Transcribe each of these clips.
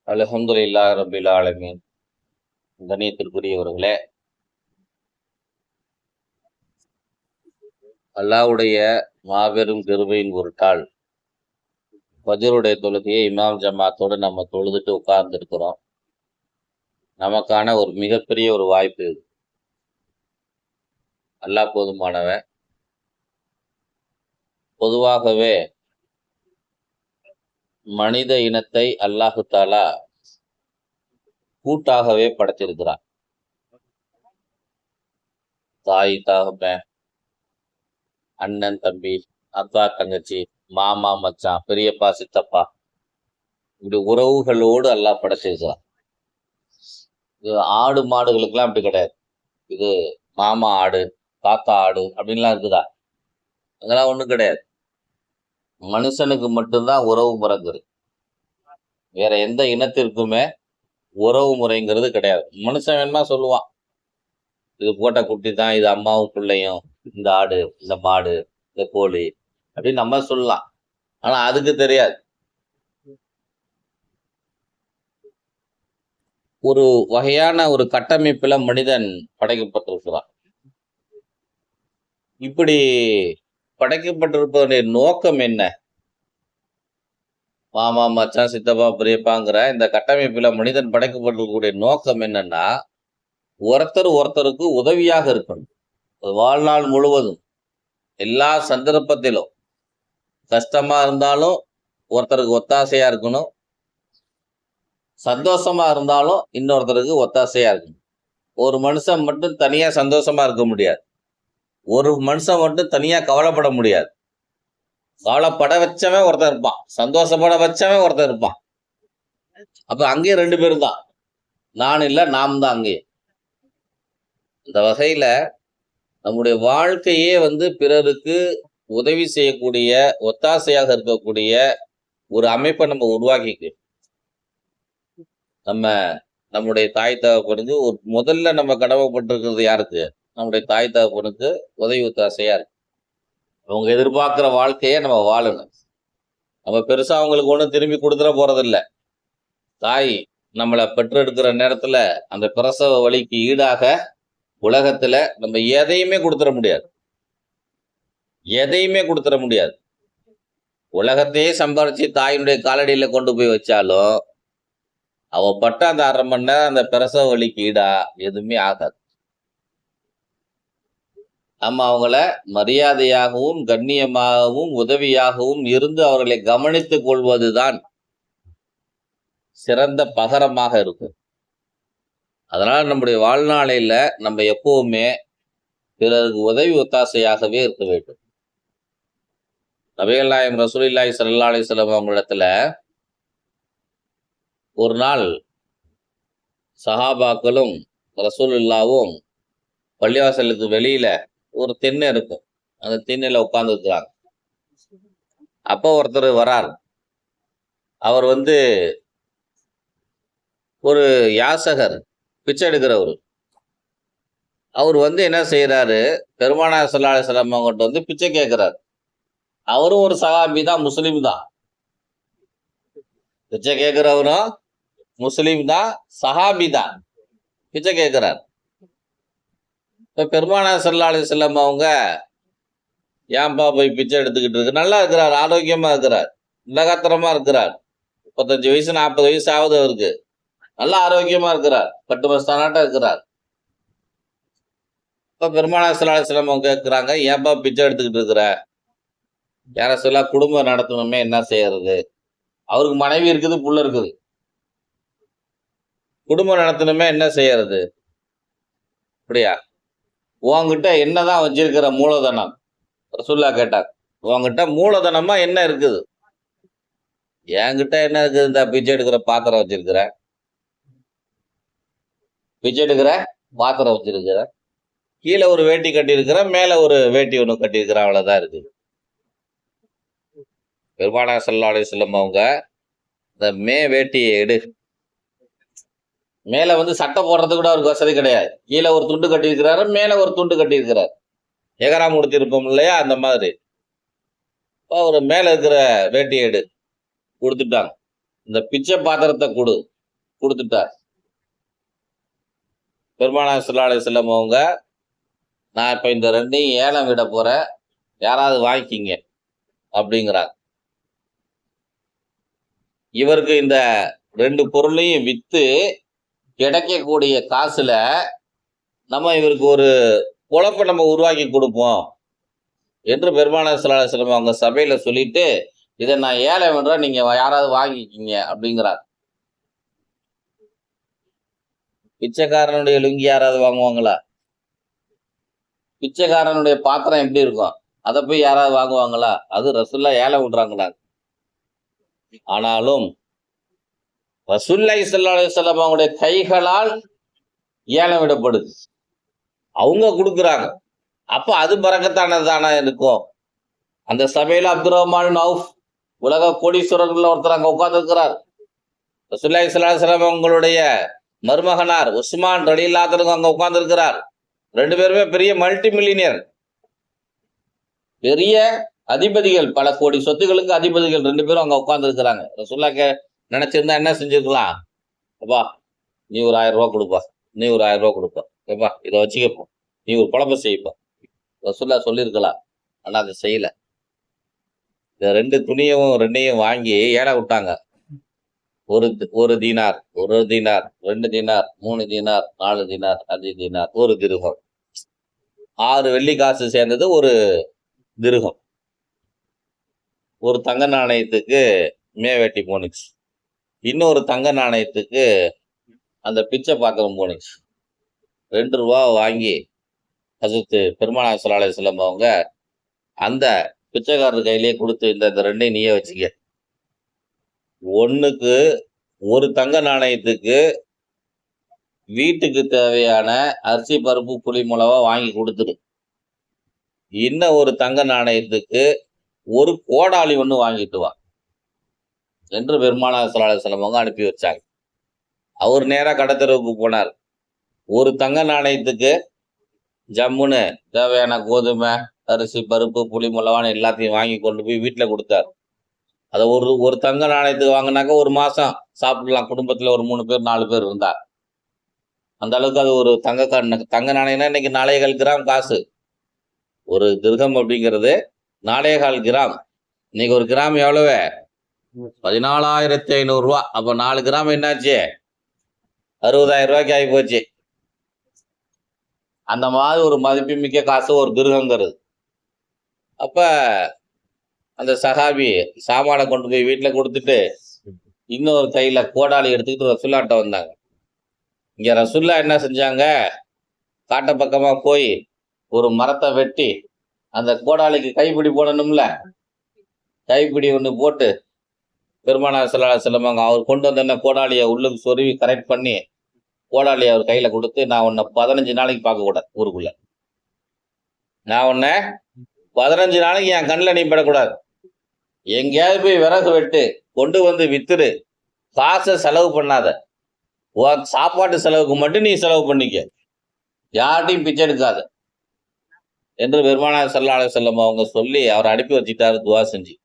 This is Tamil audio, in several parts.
அல்ஹம்துலில்லாஹி ரப்பில் ஆலமீன். கண்ணியத்திற்குரியவர்களே, அல்லாஹ்வுடைய மாபெரும் கிருபையின் பொருட்டால் ஃபஜ்ருடைய தொழுகையை இமாம் ஜமாத்தோடு நம்ம தொழுதுட்டு உட்கார்ந்துருக்கிறோம். நமக்கான ஒரு மிகப்பெரிய ஒரு வாய்ப்பு இது. அல்லாஹ் போதுமானவன். பொதுவாகவே மனித இனத்தை அல்லாஹு தஆலா கூட்டாகவே படைத்திருக்கிறான். தாய், தகப்பன், அண்ணன், தம்பி, அக்கா, தங்கச்சி, மாமா, மச்சான், பெரியப்பா, சித்தப்பா, இப்படி உறவுகளோடு அல்லாஹ் படைச்சிருக்கிறான். இது ஆடு மாடுகளுக்கெல்லாம் அப்படி கிடையாது. இது மாமா ஆடு, தாத்தா ஆடு அப்படின்லாம் இருக்குதா? அதெல்லாம் ஒண்ணும் கிடையாது. மனுஷனுக்கு மட்டும்தான் உறவு முறைங்கிறது. வேற எந்த இனத்திற்குமே உறவு முறைங்கிறது கிடையாது. மனுஷன் வேணுமா சொல்லுவான், இது போட்ட குட்டி தான், இது அம்மாவும் பிள்ளையும், இந்த ஆடு, இந்த மாடு, இந்த கோழி அப்படின்னு நம்ம சொல்லலாம். ஆனா அதுக்கு தெரியாது. ஒரு வகையான ஒரு கட்டமைப்புல மனிதன் படைக்கப்பட்டிருக்கிறான். இப்படி படைக்கப்பட்டிருப்பதனுடைய நோக்கம் என்ன? மாமா, மச்சான், சித்தப்பா, பெரியப்பாங்கிற இந்த கட்டமைப்புல மனிதன் படைக்கப்பட்டிருக்கக்கூடிய நோக்கம் என்னன்னா, ஒருத்தருக்கு உதவியாக இருக்கணும். வாழ்நாள் முழுவதும் எல்லா சந்தர்ப்பத்திலும் கஷ்டமா இருந்தாலும் ஒருத்தருக்கு ஒத்தாசையா இருக்கணும், சந்தோஷமா இருந்தாலும் இன்னொருத்தருக்கு ஒத்தாசையா இருக்கணும். ஒரு மனுஷன் மட்டும் தனியா சந்தோஷமா இருக்க முடியாது. ஒரு மனுஷன் மட்டும் தனியா கவலைப்பட முடியாது. கவலைப்பட வச்சவன் ஒருத்தன் இருப்பான், சந்தோஷப்பட வச்சவன் ஒருத்தன் இருப்பான். அப்ப அங்கேயும் 2 பேரும் தான். நான் இல்ல, நாம் தான் அங்கேயும். இந்த வகையில நம்முடைய வாழ்க்கையே பிறருக்கு உதவி செய்யக்கூடிய, ஒத்தாசையாக இருக்கக்கூடிய ஒரு அமைப்பை நம்ம உருவாக்கிக்கணும். நம்முடைய தாய் தகப்பனுக்கு முதல்ல நம்ம கடமைப்பட்டிருக்கிறது யாருக்கு? நம்முடைய தாய் தகப்பனுக்கு உதவி ஒத்தாசையா இருக்கு. அவங்க எதிர்பார்க்கிற வாழ்க்கையை நம்ம வாழணும். நம்ம பெருசா அவங்களுக்கு ஒண்ணும் திரும்பி கொடுத்துட போறதில்ல. தாய் நம்மளை பெற்றெடுக்கிற நேரத்துல அந்த பிரசவ வலிக்கு ஈடாக உலகத்துல நம்ம எதையுமே கொடுத்துட முடியாது. எதையுமே கொடுத்துட முடியாது. உலகத்தையே சம்பாரிச்சு தாயினுடைய காலடியில கொண்டு போய் வச்சாலும் அவ பட்ட அந்த 1/2 மணி நேரம் அந்த பிரசவ வலிக்கு ஈடா எதுவுமே ஆகாது. நம்ம அவங்கள மரியாதையாகவும், கண்ணியமாகவும், உதவியாகவும் இருந்து அவர்களை கவனித்துக் கொள்வதுதான் சிறந்த பகரமாக இருக்கும். அதனால நம்முடைய வாழ்நாளையில நம்ம எப்பவுமே பிறருக்கு உதவி ஒத்தாசையாகவே இருக்க வேண்டும். நபிகள் நாயகம் ரசூலுல்லாஹி ஸல்லல்லாஹு அலைஹி வஸல்லம் அவங்களிடத்துல ஒரு நாள் சஹாபாக்களும் ரசூலுல்லாவும் பள்ளிவாசலுக்கு வெளியில ஒரு திண்ணை இருக்கும், அந்த திண்ணையில உட்கார்ந்து இருக்கிறாங்க. அப்போ ஒருத்தர் வரார். அவர் ஒரு யாசகர், பிச்சை எடுக்கிறவர். அவர் என்ன செய்யறாரு, பெருமானார் ஸல்லல்லாஹு அலைஹி வஸல்லம் அவங்கள்ட்ட பிச்சை கேட்கிறார். அவரும் ஒரு சஹாபி தான், முஸ்லீம் தான். பிச்சை கேட்கிறவரும் முஸ்லீம் தான், சஹாபி தான், பிச்சை கேட்கிறார். இப்ப பெருமானார் ஸல்லல்லாஹு அலைஹி வஸல்லம் அவங்க, ஏன்பா போய் பிச்சை எடுத்துக்கிட்டு இருக்கு? நல்லா இருக்கிறார், ஆரோக்கியமா இருக்கிறார், நிலகாத்திரமா இருக்கிறார். 35 வயசு 40 வயசு ஆகுது அவருக்கு. நல்லா ஆரோக்கியமா இருக்கிறார், பட்டு மஸ்தானாட்டம் இருக்கிறார். இப்ப பெருமானார் ஸல்லல்லாஹு அலைஹி வஸல்லம் அவங்க கேட்கிறாங்க, ஏன்பா பிச்சை எடுத்துக்கிட்டு இருக்கிற? யார சொல்ல, குடும்பம் நடத்தணுமே, என்ன செய்யறது? அவருக்கு மனைவி இருக்குது, புள்ள இருக்குது. குடும்பம் நடத்தணுமே, என்ன செய்யறது? அப்படியா? உன்கிட்ட என்னதான் வச்சிருக்கிற மூலதனம்? ரசூலுல்லாஹ் கேட்டார். உன்கிட்ட மூலதனமா என்ன இருக்குது? என்கிட்ட என்ன இருக்குது? இந்த பிச்சை எடுக்கிற பாத்திரம் வச்சிருக்கிற, பிச்சை எடுக்கிற பாத்திரம் வச்சிருக்கிற, கீழே ஒரு வேட்டி கட்டியிருக்கிற, மேல ஒரு வேட்டி ஒண்ணு கட்டியிருக்கிற, அவ்வளவுதான் இருக்கு. பெருமானார் ஸல்லல்லாஹு அலைஹி வஸல்லம் அவங்க, இந்த வேட்டியை எடு. மேல சட்டை போடுறதுக்கு கூட அவருக்கு வசதி கிடையாது. கீழே ஒரு துண்டு கட்டியிருக்கிறாரு, மேல ஒரு துண்டு கட்டியிருக்கிறார். எகராம் உடுத்திருப்போம் இல்லையா, அந்த மாதிரி. அவர் மேல இருக்கிற வேட்டியை எடு கொடுத்துட்டாங்க. இந்த பிச்சை பாத்திரத்தை கொடு, கொடுத்துட்டார். பெருமானார் ஸல்லல்லாஹு அலைஹி வஸல்லம் அவங்க, நான் இப்ப இந்த 2யும் ஏலம் விட போறேன், யாராவது வாங்கிக்கிங்க அப்படிங்கிறாங்க. இவருக்கு இந்த 2 பொருளையும் வித்து கிடைக்கக்கூடிய காசுல நம்ம இவருக்கு ஒரு பொழப்பை நம்ம உருவாக்கி கொடுப்போம் என்று பெருமானார் ஸல்லல்லாஹு அலைஹி வஸல்லம் அவங்க சபையில சொல்லிட்டு, இதை நான் ஏலம் விடுறேன், நீங்க யாராவது வாங்கிக்கிங்க அப்படிங்கிறார். பிச்சைக்காரனுடைய லுங்கி யாராவது வாங்குவாங்களா? பிச்சைக்காரனுடைய பாத்திரம் எப்படி இருக்கும், அதை போய் யாராவது வாங்குவாங்களா? அது ரசூலுல்லாஹ் ஏலம் விடுறாங்களா? ஆனாலும் ரசூலுல்லாஹி ஸல்லல்லாஹு அலைஹி வஸல்லம் அவங்களுடைய கைகளால் ஏலம் விடப்படுது, அவங்க கொடுக்குறாங்க. அப்ப அது பரக்கத்தானதானே இருக்கும். அந்த சபையில அப்துர் ரஹ்மான் அவுஃப் உலக கோடீஸ்வரர்கள் ஒருத்தர் அங்க உட்கார்ந்து இருக்கிறார். ரசூலுல்லாஹி ஸல்லல்லாஹு அலைஹி வஸல்லம் அவங்களுடைய மருமகனார் உஸ்மான் ரலியல்லாஹு அன்ஹு அங்க உட்கார்ந்து இருக்கிறார். 2 பேருமே பெரிய மல்டி மில்லியனியர், பெரிய அதிபதிகள், பல கோடி சொத்துக்களுக்கு அதிபதிகள். 2 பேரும் அங்க உட்கார்ந்து இருக்கிறாங்க. ரசூலுல்லாஹ் நினைச்சிருந்தா என்ன செஞ்சிருக்கலாம்? அப்பா நீ ஒரு 1000 ரூபாய் கொடுப்பா, நீ ஒரு 1000 ரூபாய் கொடுப்பா, ஏப்பா இதை வச்சுக்கப்போ, நீ ஒரு குழப்பம் செய்யப்பா, ரசூலுல்லாஹ் சொல்லியிருக்கலாம். ஆனா அதை செய்யல. இந்த 2 துணியவும் 2யும் வாங்கி ஏலம் விட்டாங்க. ஒரு தீனார், 2 தீனார், 3 தீனார், 4 தீனார், 5 தீனார், 1 திர்ஹம். 6 வெள்ளி காசு சேர்ந்தது ஒரு திர்ஹம். ஒரு தங்க நாணயத்துக்கு மேவேட்டி போனுச்சு, இன்னொரு தங்க நாணயத்துக்கு அந்த பிச்சை பாத்திரம் போனுச்சு. 2 ரூபா வாங்கி ஹஜ்ரத் பெருமானார் ஸல்லல்லாஹு அலைஹி வஸல்லம் அவங்க அந்த பிச்சைக்காரர் கையிலேயே கொடுத்து, இந்த 2யும் நீயே வச்சுக்க. ஒண்ணுக்கு ஒரு தங்க நாணயத்துக்கு வீட்டுக்கு தேவையான அரிசி பருப்பு புளி மிளகா வாங்கி கொடுத்துரு, இன்னும் ஒரு தங்க நாணயத்துக்கு ஒரு கோடாளி ஒன்று வாங்கிட்டு வா என்று பெருமானார் ஸல்லல்லாஹு அலைஹி வஸல்லம் அவங்க அனுப்பி வச்சாங்க. அவர் நேரா கடத்தெருவுக்கு போனார். ஒரு தங்க நாணயத்துக்கு ஜம்முன்னு தேவையான கோதுமை அரிசி பருப்பு புளி மிளகான்னு எல்லாத்தையும் வாங்கி கொண்டு போய் வீட்டில் கொடுத்தார். அதை ஒரு தங்க நாணயத்துக்கு வாங்கினாக்க ஒரு மாசம் சாப்பிடலாம். குடும்பத்தில் ஒரு 3 பேர் 4 பேர் இருந்தார். அந்த அளவுக்கு அது ஒரு தங்க நாணயம்னா இன்னைக்கு 4.25 கிராம் காசு. ஒரு திர்ஹம் அப்படிங்கிறது 4.25 கிராம். இன்னைக்கு ஒரு கிராம் எவ்வளவு? 14,500 ரூபா. அப்ப 4 கிராம் என்னாச்சு? 60,000 ரூபாய்க்கு ஆகி போச்சு. அந்த மாதிரி ஒரு மதிப்புமிக்க காசு ஒரு திர்ஹங்கிறது. அப்ப அந்த சஹாபி சாமானை கொண்டு போய் வீட்டுல கொடுத்துட்டு இன்னொரு கையில கோடாளி எடுத்துக்கிட்டு ரசூல்லாட்ட வந்தாங்க. இங்க ரசூல்லா என்ன செஞ்சாங்க? காட்ட பக்கமா போய் ஒரு மரத்தை வெட்டி அந்த கோடாளிக்கு கைப்பிடி போடணும்ல, கைப்பிடி ஒண்ணு போட்டு பெருமானார் ஸல்லல்லாஹு அலைஹி வஸல்லம் அவர் கொண்டு வந்த கோடாளியை உள்ளுக்கு சொருவி கரெக்ட் பண்ணி கோடாளியை அவர் கையில கொடுத்து, நான் உன்னை 15 நாளைக்கு பார்க்க கூடாது ஊருக்குள்ள, நான் உன்னை 15 நாளைக்கு என் கண்ணில் நீ படக்கூடாது, எங்கேயாவது போய் விறகு வெட்டு கொண்டு வந்து வித்துரு, காசை செலவு பண்ணாத, சாப்பாட்டு செலவுக்கு மட்டும் நீ செலவு பண்ணிக்க, யார்ட்டையும் பிச்சை எடுக்காத என்று பெருமானார் ஸல்லல்லாஹு அலைஹி வஸல்லம் அவங்க சொல்லி அவர் அனுப்பி வச்சுட்டாரு துவா செஞ்சு.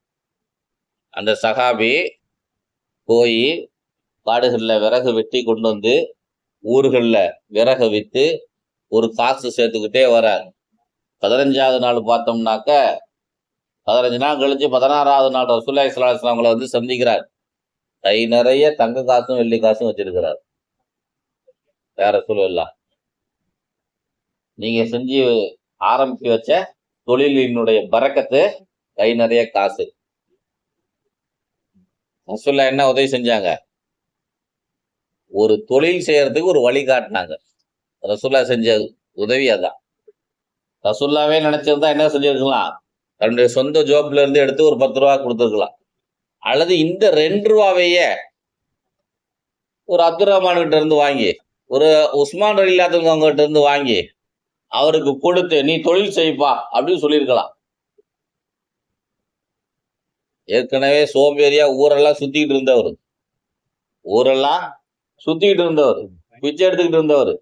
அந்த சஹாபி போய் காடுகளில் விறகு வெட்டி கொண்டு வந்து ஊர்களில் விறகு விற்று ஒரு காசு சேர்த்துக்கிட்டே வரார். 15வது நாள் பார்த்தோம்னாக்க 15 நாள் கழிச்சு 16வது நாள் ரசூலுல்லாஹி ஸல்லல்லாஹு அலைஹி வஸல்லம் அவங்களை வந்து சந்திக்கிறார். கை நிறைய தங்க காசும் வெள்ளி காசும் வச்சிருக்கிறார். யார் ரசூலுல்லாஹ், நீங்க செஞ்சு ஆரம்பிச்சு வச்ச தொழிலினுடைய பரக்கத்து, கை நிறைய காசு. ரசூலுல்லாஹ் என்ன உதவி செஞ்சாங்க? ஒரு தொழில் செய்யறதுக்கு ஒரு வழி காட்டினாங்க. ரசூலுல்லாஹ் செஞ்ச உதவி அதான். ரசூலுல்லாஹ்வே நினைச்சிருந்தா என்ன செஞ்சிருக்கலாம்? தன்னுடைய சொந்த ஜோப்ல இருந்து எடுத்து ஒரு 10 ரூபா கொடுத்துருக்கலாம். அல்லது இந்த 2 ரூபாவையே ஒரு அப்துர் ரஹ்மான் கிட்ட இருந்து வாங்கி, ஒரு உஸ்மான் ரலியல்லாஹு அன்ஹு அவங்க கிட்ட இருந்து வாங்கி அவருக்கு கொடுத்து, நீ தொழில் செய்ப்பா அப்படின்னு சொல்லியிருக்கலாம். ஏற்கனவே சோம்பேறியா ஊரெல்லாம் சுத்திக்கிட்டு இருந்தவர், பிச்சை எடுத்துக்கிட்டு இருந்தவர்,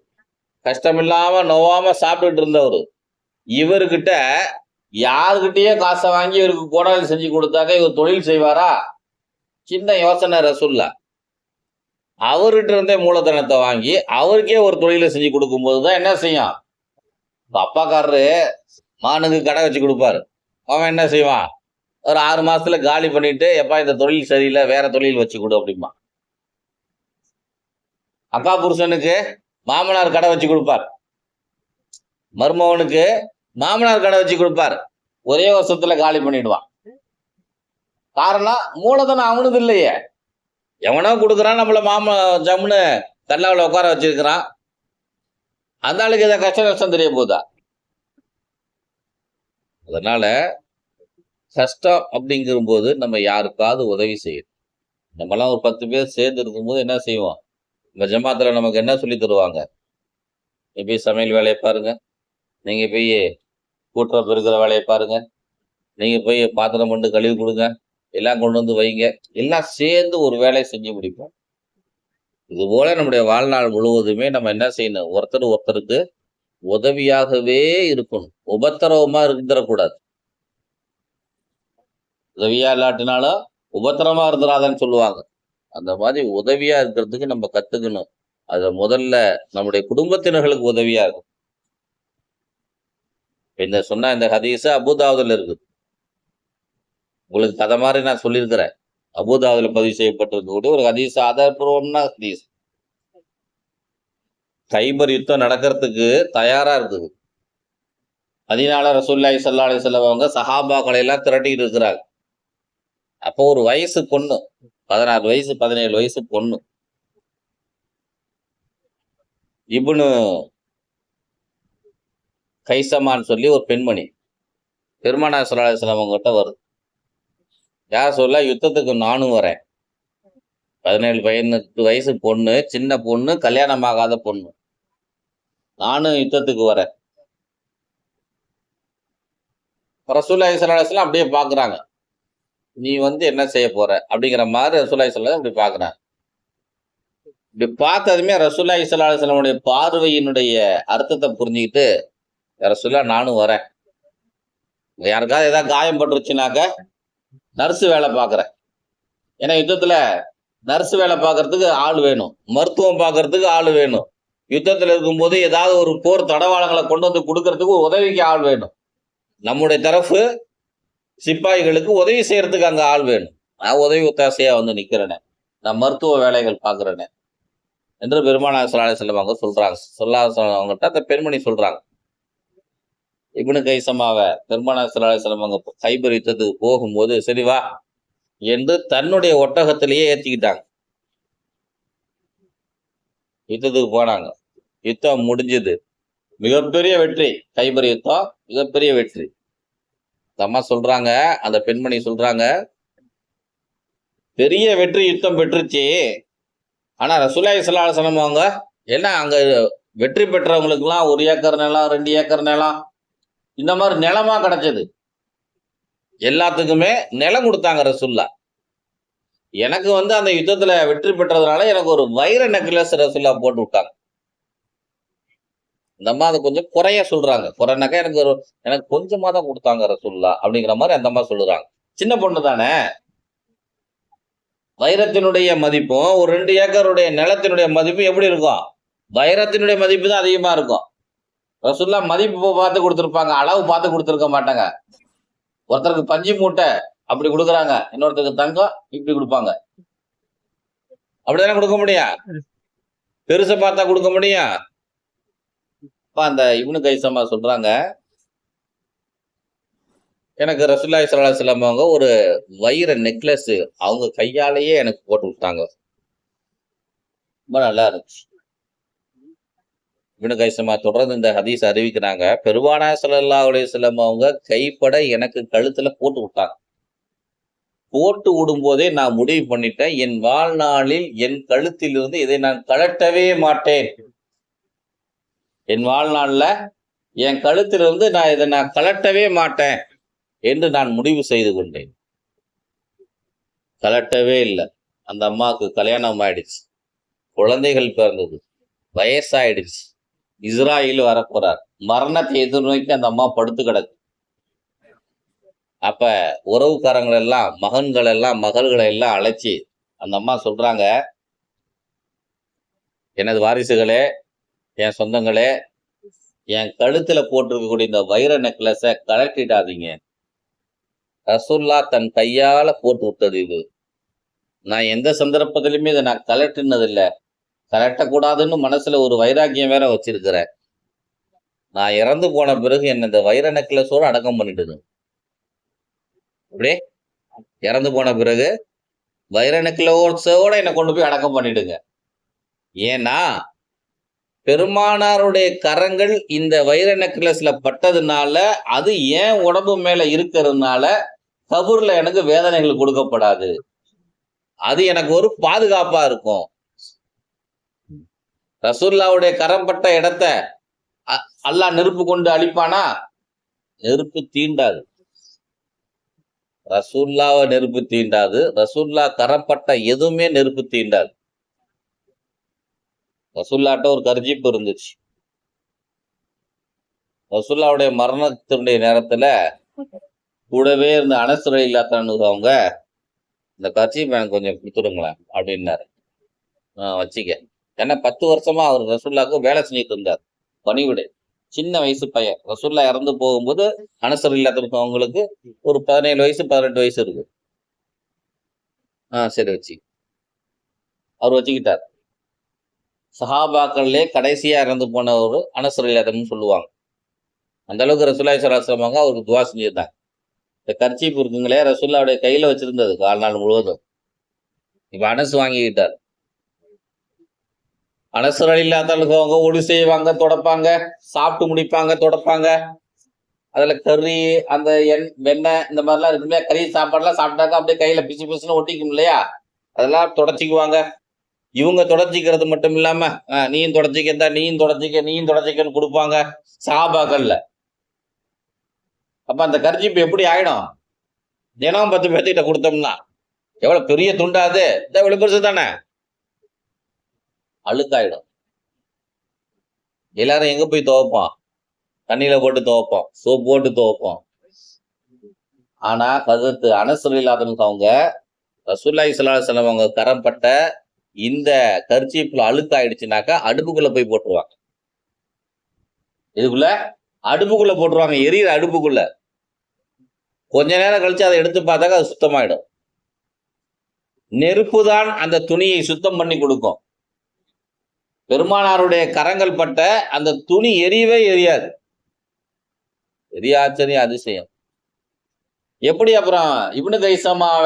கஷ்டமில்லாம நோவாம சாப்பிட்டுட்டு இருந்தவர். இவர்கிட்ட யாருக்கிட்டயே காசை வாங்கி இவருக்கு கோடாலி செஞ்சு கொடுத்தாக்க இவர் தொழில் செய்வாரா? சின்ன யோசனை ரசூலுல்லாஹ். அவர்கிட்ட இருந்தே மூலதனத்தை வாங்கி அவருக்கே ஒரு தொழிலை செஞ்சு கொடுக்கும்போது தான் என்ன செய்யும்? இப்ப அப்பாக்காரரு மானுக்கு கடை வச்சு கொடுப்பாரு. அவன் என்ன செய்வான்? ஒரு 6 மாசத்துல காலி பண்ணிட்டு, எப்பா இந்த தொழில் சரியில்லை, வேற தொழில் வச்சு கொடு அப்படிமா. அக்கா புருஷனுக்கு மாமனார் கடை வச்சு கொடுப்பார். மருமகனுக்கு மாமனார் கடை வச்சு கொடுப்பார். ஒரே வருஷத்துல காலி பண்ணிடுவான். காரணம் மூலதனம் அவனுது இல்லையே. எவனோ கொடுக்குறான், நம்மள ஜம்முன்னு தல்லாவில் உட்கார வச்சிருக்கிறான். அந்த ஆளுக்கு ஏதாவது கஷ்ட நஷ்டம் தெரிய போதா? அதனால கஷ்டம் அப்படிங்கிற போது நம்ம யாருக்காவது உதவி செய்யணும். நம்மலாம் ஒரு 10 பேர் சேர்ந்து இருக்கும்போது என்ன செய்வோம்? நம்ம ஜமாத்துல நமக்கு என்ன சொல்லி தருவாங்க? நீ போய் சமையல் வேலையை பாருங்க, நீங்க போய் கூட்டுற பெருக்கிற வேலையை பாருங்க, நீங்க போய் பாத்திரம் கொண்டு கழுவி கொடுங்க, எல்லாம் கொண்டு வந்து வைங்க, எல்லாம் சேர்ந்து ஒரு வேலையை செஞ்சு முடிப்போம். இது போல நம்முடைய வாழ்நாள் முழுவதுமே நம்ம என்ன செய்யணும்? ஒருத்தர் ஒருத்தருக்கு உதவியாகவே இருக்கணும். உபத்திரவமா இருந்துடக்கூடாது. உதவியா இல்லாட்டினாலும் உபத்திரமா இருந்துடாதான்னு சொல்லுவாங்க. அந்த மாதிரி உதவியா இருக்கிறதுக்கு நம்ம கத்துக்கணும். அத முதல்ல நம்முடைய குடும்பத்தினர்களுக்கு உதவியா இருக்கும். இந்த சொன்ன இந்த ஹதீஸ் அபூதாவுதுல இருக்குது. உங்களுக்கு கதை மாதிரி நான் சொல்லியிருக்கிறேன். அபூதாவுதுல பதிவு செய்யப்பட்டிருக்கக்கூடிய ஒரு ஹதீஸ், ஆதாரப்பூர்வமான ஹதீஸ். கைபர் யுத்தம் நடக்கிறதுக்கு தயாரா இருக்குது. அதனால ரசூலுல்லாஹி ஸல்லல்லாஹு அலைஹி வஸல்லம் அவங்க சஹாபாக்களை எல்லாம் திரட்டிட்டு இருக்கிறாங்க. அப்போ ஒரு வயசு பொண்ணு, 16 வயசு 17 வயசு பொண்ணு, இப்னு கைசமான்னு சொல்லி ஒரு பெண்மணி பெருமானார் ஸல்லல்லாஹு அலைஹி வஸல்லம் அவங்க கிட்ட வருது. யார் சொல்ல? யுத்தத்துக்கு நானும் வரேன். 17 18 வயசு பொண்ணு, சின்ன பொண்ணு, கல்யாணம் ஆகாத பொண்ணு, நானும் யுத்தத்துக்கு வரேன். ரசூலுல்லாஹி ஸல்லல்லாஹு அலைஹி வஸல்லம் அப்படியே பாக்குறாங்க. நீ என்ன செய்ய போற அப்படிங்கிற மாதிரி ரசூலுல்லாஹி ஸல்லல்லாஹு அலைஹி வஸல்லம் இப்படி பாக்குறாங்க. இப்படி பார்த்ததுமே ரசூலுல்லாஹி ஸல்லல்லாஹு அலைஹி வஸல்லமுடைய பார்வையினுடைய அர்த்தத்தை புரிஞ்சுக்கிட்டு, ரசூலுல்லாஹ் நானும் வரேன். யாருக்காவது ஏதாவது காயம் பட்டுருச்சுனாக்க நர்ஸு வேலை பார்க்குறேன். ஏன்னா யுத்தத்துல நர்ஸு வேலை பார்க்கறதுக்கு ஆள் வேணும், மருத்துவம் பார்க்கறதுக்கு ஆள் வேணும். யுத்தத்துல இருக்கும்போது ஏதாவது ஒரு போர் தடவாளங்களை கொண்டு வந்து கொடுக்கறதுக்கு உதவிக்கு ஆள் வேணும். நம்முடைய தரப்பு சிப்பாய்களுக்கு உதவி செய்யறதுக்கு அங்க ஆள் வேணும். நான் உதவி ஒத்தாசையா நிக்கிறேனே, நான் மருத்துவ வேலைகள் பார்க்கிறேனே என்று பெருமானார் ஸல்லல்லாஹு அலைஹி வஸல்லம் அவங்க சொல்றாங்க. அவங்ககிட்ட அந்த பெண்மணி சொல்றாங்க. இப்னு கைசமாவை பெருமானார் ஸல்லல்லாஹு அலைஹி வஸல்லம் அவங்க கைபர் யுத்தத்துக்கு போகும்போது, சரி வா என்று தன்னுடைய ஒட்டகத்திலேயே ஏற்றிக்கிட்டாங்க. யுத்தத்துக்கு போனாங்க. யுத்தம் முடிஞ்சது. மிகப்பெரிய வெற்றி. கைபர் யுத்தம் மிகப்பெரிய வெற்றி. அந்த அம்மா சொல்றாங்க, அந்த பெண்மணி சொல்றாங்க, பெரிய வெற்றி யுத்தம் பெற்றுச்சு. ஆனா ரசூலுல்லாஹி ஸல்லல்லாஹு அலைஹி வஸல்லம் அவங்க என்ன அங்க வெற்றி பெற்றவங்களுக்குலாம் 1 ஏக்கர் நிலம், 2 ஏக்கர் நிலம், இந்த மாதிரி நிலமா கிடைச்சது. எல்லாத்துக்குமே நிலம் கொடுத்தாங்க ரசூலுல்லாஹ். எனக்கு அந்த யுத்தத்துல வெற்றி பெற்றதுனால எனக்கு ஒரு வைர நெக்லஸ் ரசூலுல்லாஹ் போட்டு விட்டாங்க. இந்த அம்மா அதை கொஞ்சம் குறைய சொல்றாங்க. குறைனாக்கா எனக்கு கொஞ்சமா தான் கொடுத்தாங்க ரசூலுல்லாஹ் அப்படிங்கிற மாதிரி அந்த அம்மா சொல்லுறாங்க. சின்ன பொண்ணு தானே. வைரத்தினுடைய மதிப்பும் ஒரு 2 ஏக்கருடைய நிலத்தினுடைய மதிப்பும் எப்படி இருக்கும்? வைரத்தினுடைய மதிப்பு தான் அதிகமா இருக்கும். ரசூலுல்லாஹ் மதிப்பு பார்த்து கொடுத்துருப்பாங்க, அளவு பார்த்து கொடுத்துருக்க மாட்டாங்க. ஒருத்தருக்கு பஞ்சு மூட்டை அப்படி கொடுக்குறாங்க, இன்னொருத்தருக்கு தங்கம் இப்படி கொடுப்பாங்க. அப்படிதானே கொடுக்க முடியும்? பெருசை பார்த்தா கொடுக்க முடியும்? அந்த இப்னு கைசமா சொல்றாங்க, எனக்கு ரசூலுல்லாஹி ஸல்லல்லாஹு அலைஹி வஸல்லம் அவங்க ஒரு வைர நெக்லஸ் அவங்க கையாலேயே எனக்கு போட்டு விட்டாங்க. ரொம்ப நல்லா இருந்துச்சு. இப்னு கைசமா தொடர்ந்து இந்த ஹதீஸ் அறிவிக்கிறாங்க, பெருமானார் ஸல்லல்லாஹு அலைஹி வஸல்லம் அவங்க கைப்பட எனக்கு கழுத்துல போட்டு விட்டாங்க. போட்டு விடும்போதே நான் முடிவு பண்ணிட்டேன், என் வாழ்நாளில் என் கழுத்திலிருந்து இதை நான் கழட்டவே மாட்டேன். என் வாழ்நாள்ல என் கழுத்திலிருந்து இதை நான் கழட்டவே மாட்டேன் என்று நான் முடிவு செய்து கொண்டேன். கழட்டவே இல்லை. அந்த அம்மாவுக்கு கல்யாணம் ஆயிடுச்சு, குழந்தைகள் பிறந்தது, வயசாயிடுச்சு, இஸ்ராயில் வரப்போறார், மரணத்தை எதிர்நோக்கி அந்த அம்மா படுத்து கிடக்கு. அப்ப உறவுக்காரங்கள் எல்லாம், மகன்கள் எல்லாம், மகள்களை எல்லாம் அழைச்சி அந்த அம்மா சொல்றாங்க, எனது வாரிசுகளே, என் சொந்தங்களே, என் கழுத்துல போட்டிருக்கக்கூடிய இந்த வைர நெக்லஸை கழட்டிடாதீங்க. ரசூல்லா தன் கையால போட்டு விட்டது இது. நான் எந்த சந்தர்ப்பத்திலுமே இதை நான் கழட்டினது இல்லை. கழட்டக்கூடாதுன்னு மனசுல ஒரு வைராக்கியம் வேற வச்சிருக்கிறேன். நான் இறந்து போன பிறகு என்ன இந்த வைர நெக்லஸோட அடக்கம் பண்ணிடுது. அப்படியே இறந்து போன பிறகு வைர நெக்லஸோட என்னை கொண்டு போய் அடக்கம் பண்ணிடுங்க. ஏன்னா பெருமானாருடைய கரங்கள் இந்த வைர நெக்லஸ்ல பட்டதுனால, அது ஏன் உடம்பு மேல இருக்கிறதுனால கபூர்ல எனக்கு வேதனைகள் கொடுக்கப்படாது. அது எனக்கு ஒரு பாதுகாப்பா இருக்கும். ரசூல்லாவுடைய கரம் பட்ட இடத்த அல்லாஹ் நெருப்பு கொண்டு அழிப்பானா? நெருப்பு தீண்டாது. ரசூல்லாவை நெருப்பு தீண்டாது. ரசூல்லா கரப்பட்ட எதுவுமே நெருப்பு தீண்டாது. ரசூல்லாட்ட ஒரு கர்ஜீப்பு இருந்துச்சு. ரசூல்லாவுடைய மரணத்தினுடைய நேரத்துல கூடவே இருந்த அனஸ் ரலியல்லாஹு அவங்க, இந்த கர்ஜீப் எனக்கு கொஞ்சம் கொடுத்துருங்களேன் அப்படின்னாரு. வச்சுக்க. ஏன்னா 10 வருஷமா அவர் ரசூல்லாவுக்கு வேலை செஞ்சுட்டு இருந்தார். பணிவிடை. சின்ன வயசு பையன். ரசூல்லா இறந்து போகும்போது அனஸ் ரலியல்லாஹு அவங்களுக்கு ஒரு 17 வயசு 18 வயசு இருக்கு. சரி வச்சு அவர் வச்சுக்கிட்டார். சஹாபாக்கள்லே கடைசியா இறந்து போனவர் அனஸ் ரலியல்லாஹு சொல்லுவாங்க. அந்த அளவுக்கு ரசூலுல்லாஹி ஸல்லல்லாஹு அலைஹி வஸல்லம் அவருக்கு துவா செஞ்சிருந்தாங்க. இந்த கர்ச்சீப் இருக்குங்களே, ரசூலுல்லாஹ்வுடைய கையில வச்சிருந்தது வாழ்நாள் முழுவதும். இப்ப அனஸ் வாங்கிக்கிட்டார். அனஸ் ரலியல்லாஹு அவங்க ஒளி செய்வாங்க, தொடப்பாங்க, சாப்பிட்டு முடிப்பாங்க, தொடப்பாங்க. அதுல கறி, அந்த வெண்ணெய் இந்த மாதிரிலாம் இருக்கு இல்லையா, கறி சாப்பாடுலாம் சாப்பிட்டாக்க அப்படியே கையில பிசு பிசுன்னு ஒட்டிக்கும் இல்லையா, அதெல்லாம் தொடச்சிக்குவாங்க. இவங்க தொடச்சிக்கிறது மட்டும் இல்லாம நீயும் தொடச்சிக்க, நீயும் தொடச்சிக்கன்னு கொடுப்பாங்க சஹாபாக்கள்ல. அப்ப அந்த கர்ஜீப் எப்படி ஆயிடும்? தினம் 10 பேர்த்திட்ட கொடுத்தோம்னா எவ்வளவு பெரிய துண்டாது, இவ்வளவு பெருசு தானே, அழுக்காயிடும். எல்லாரும் எங்க போய் துவைப்போம்? தண்ணியில போட்டு துவைப்போம், சோப்பு போட்டு துவைப்போம். ஆனா ஹஜ்ரத் அனஸ் ரலியல்லாஹு அவங்க ரசூலுல்லாஹி ஸல்லல்லாஹு அலைஹி வஸல்லம் அவங்க கரம்பட்ட இந்த கர்ச்சீப்ல அழுக்காயிடுச்சுனாக்கா அடுப்புக்குள்ள போய் போட்டுருவாங்க. இதுக்குள்ள அடுப்புக்குள்ள போட்டுருவாங்க, எரியிற அடுப்புக்குள்ள. கொஞ்ச நேரம் கழிச்சு அதை எடுத்து பார்த்தாக்க அது சுத்தமாயிடும். நெருப்பு தான் அந்த துணியை சுத்தம் பண்ணி கொடுக்கும். பெருமானாருடைய கரங்கள் பட்ட அந்த துணி எரியவே எரியாது. பெரிய ஆச்சரியம், அதிசயம். எப்படி அப்புறம் இப்னு கைஸமாவ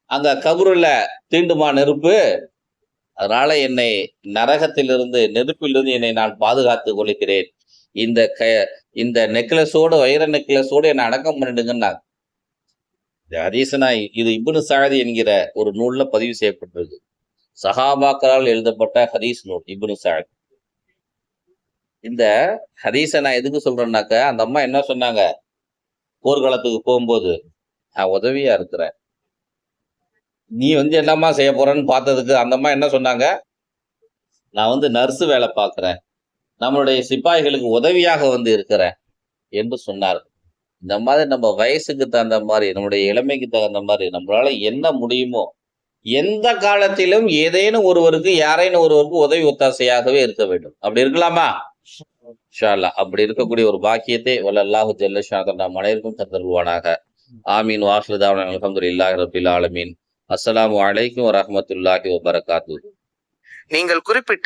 அங்க கபருல தீண்டுமா நெருப்பு? அதனால என்னை நரகத்திலிருந்து, நெருப்பிலிருந்து என்னை நான் பாதுகாத்துக் கொள்கிறேன். இந்த நெக்லஸோடு, வைர நெக்லஸோடு என்னை அடக்கம் பண்ணிடுங்கன்னாங்க. இந்த ஹதீஸனா இது இப்னு சஅத் என்கிற ஒரு நூல்ல பதிவு செய்யப்பட்டிருக்கு. சஹாபாக்களால் எழுதப்பட்ட ஹதீஸ் நூல் இப்னு சஅத். இந்த ஹதீஸை நான் எதுக்கு சொல்றேன்னாக்க, அந்த அம்மா என்ன சொன்னாங்க, போர்க்களத்துக்கு போகும்போது, நான் உதவியா இருக்கிறேன், நீ என்னம்மா செய்ய போறன்னு பார்த்ததுக்கு அந்த அம்மா என்ன சொன்னாங்க, நான் நர்ஸு வேலை பார்க்கிறேன், நம்மளுடைய சிப்பாய்களுக்கு உதவியாக இருக்கிறேன் என்று சொன்னார். இந்த மாதிரி நம்ம வயசுக்கு தகுந்த மாதிரி, நம்முடைய இளமைக்கு தகுந்த மாதிரி நம்மளால என்ன முடியுமோ எந்த காலத்திலும் ஏதேனும் ஒருவருக்கு, யாரேனும் ஒருவருக்கு உதவி ஒத்தாசையாகவே இருக்க வேண்டும். அப்படி இருக்கலாமா? இன்ஷா அல்லாஹ். அப்படி இருக்கக்கூடிய ஒரு பாக்கியத்தை வல்லல்லாஹு ஜல்ல ஷானஹு நம் அனைவருக்கும் தந்தருள்வானாக. ஆமீன். வாஹிரு தஅவானா அல்ஹம்துலில்லாஹி ரப்பில் ஆலமீன். அஸ்ஸலாமு அலைக்கும் வரஹ்மத்துல்லாஹி வபரகாத்துஹு. நீங்கள் குறிப்பிட்ட